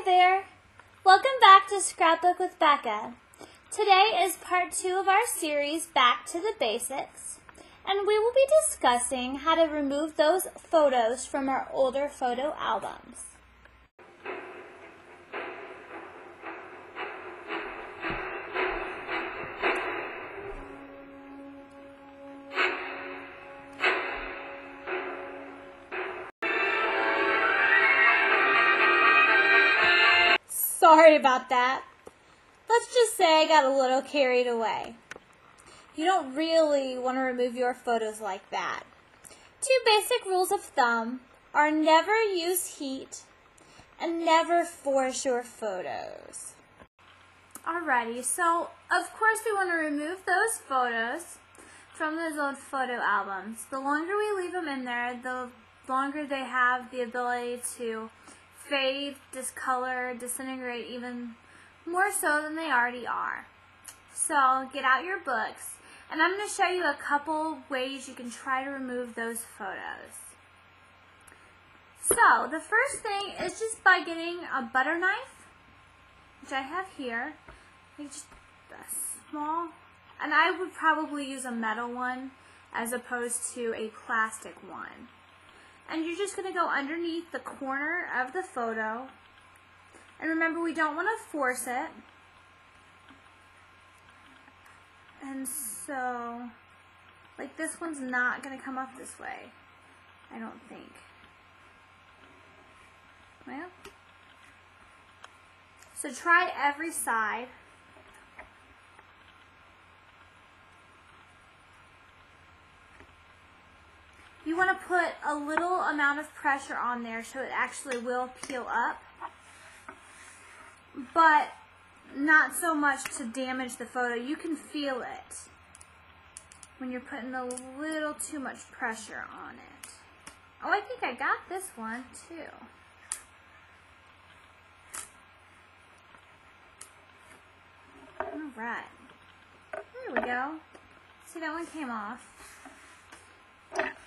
Hi there! Welcome back to Scrapbook with Bekah. Today is part 2 of our series, Back to the Basics, and we will be discussing how to remove those photos from our older photo albums. Sorry about that. Let's just say I got a little carried away. You don't really want to remove your photos like that. 2 basic rules of thumb are never use heat and never force your photos. Alrighty, so of course we want to remove those photos from those old photo albums. The longer we leave them in there, the longer they have the ability to fade, discolor, disintegrate even more so than they already are. So get out your books, and I'm going to show you a couple ways you can try to remove those photos. So the first thing is just by getting a butter knife, which I have here. Just a small, and I would probably use a metal one as opposed to a plastic one. And you're just going to go underneath the corner of the photo. And remember, we don't want to force it. And so, like, this one's not going to come up this way, I don't think. Well, so try every side. You want to put a little amount of pressure on there so it actually will peel up, but not so much to damage the photo. You can feel it when you're putting a little too much pressure on it. Oh, I think I got this one too. Alright, there we go. See, that one came off.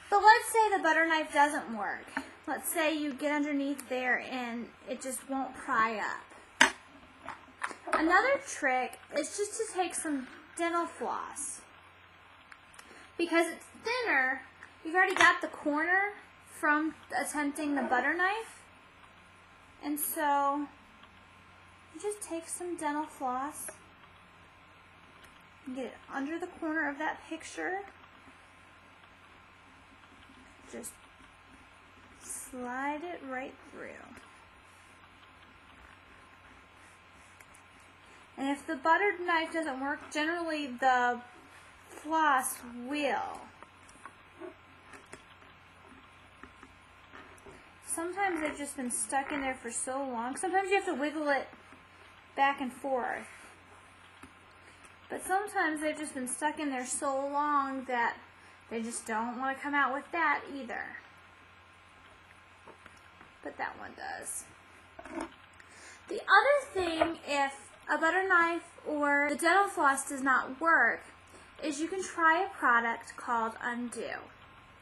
But let's say the butter knife doesn't work. Let's say you get underneath there and it just won't pry up. Another trick is just to take some dental floss. Because it's thinner, you've already got the corner from attempting the butter knife. And so you just take some dental floss and get it under the corner of that picture. Just slide it right through. And if the buttered knife doesn't work, generally the floss will. Sometimes they've just been stuck in there for so long. Sometimes you have to wiggle it back and forth. But sometimes they've just been stuck in there so long that they just don't want to come out with that either. But that one does. The other thing, if a butter knife or the dental floss does not work, is you can try a product called Undo.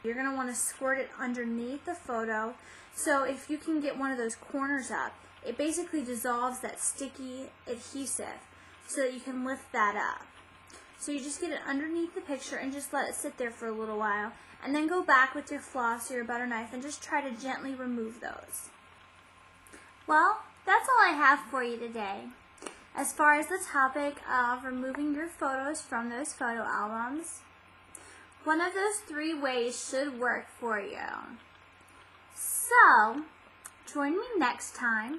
You're going to want to squirt it underneath the photo. So if you can get one of those corners up, it basically dissolves that sticky adhesive so that you can lift that up. So you just get it underneath the picture and just let it sit there for a little while, and then go back with your floss or your butter knife and just try to gently remove those. Well, that's all I have for you today. As far as the topic of removing your photos from those photo albums, one of those 3 ways should work for you. So, join me next time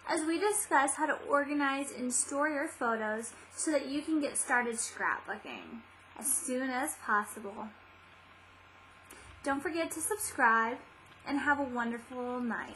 as we discuss how to organize and store your photos so that you can get started scrapbooking as soon as possible. Don't forget to subscribe and have a wonderful night.